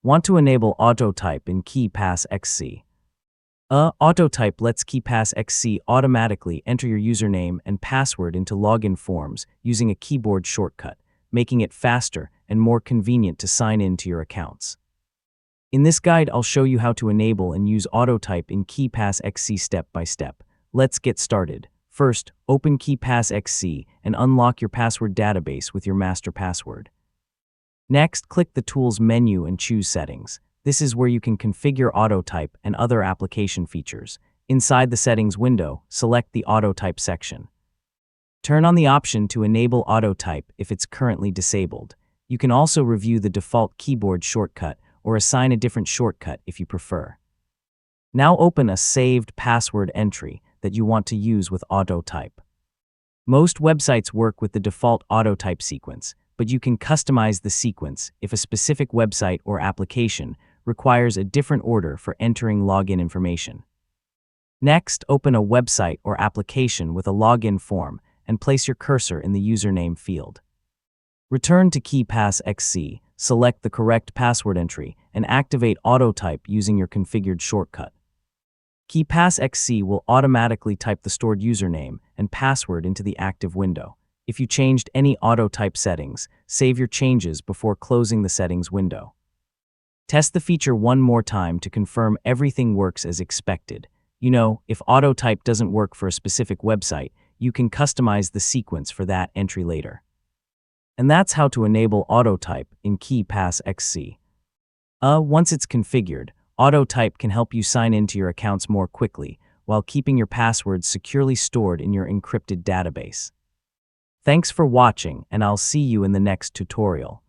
Want to enable autotype in KeePassXC. Autotype lets KeePassXC automatically enter your username and password into login forms using a keyboard shortcut, making it faster and more convenient to sign in to your accounts. In this guide, I'll show you how to enable and use autotype in KeePassXC step by step. Let's get started. First, open KeePassXC and unlock your password database with your master password. Next, click the Tools menu and choose Settings. This is where you can configure autotype and other application features. Inside the Settings window, select the Autotype section. Turn on the option to enable autotype if it's currently disabled. You can also review the default keyboard shortcut or assign a different shortcut if you prefer. Now open a saved password entry that you want to use with autotype. Most websites work with the default autotype sequence, but you can customize the sequence if a specific website or application requires a different order for entering login information. Next, open a website or application with a login form and place your cursor in the username field. Return to KeePassXC, select the correct password entry, and activate autotype using your configured shortcut. KeePassXC will automatically type the stored username and password into the active window. If you changed any autotype settings, save your changes before closing the settings window. Test the feature one more time to confirm everything works as expected. If autotype doesn't work for a specific website, you can customize the sequence for that entry later. And that's how to enable autotype in KeePassXC. Once it's configured, autotype can help you sign into your accounts more quickly while keeping your passwords securely stored in your encrypted database. Thanks for watching, and I'll see you in the next tutorial.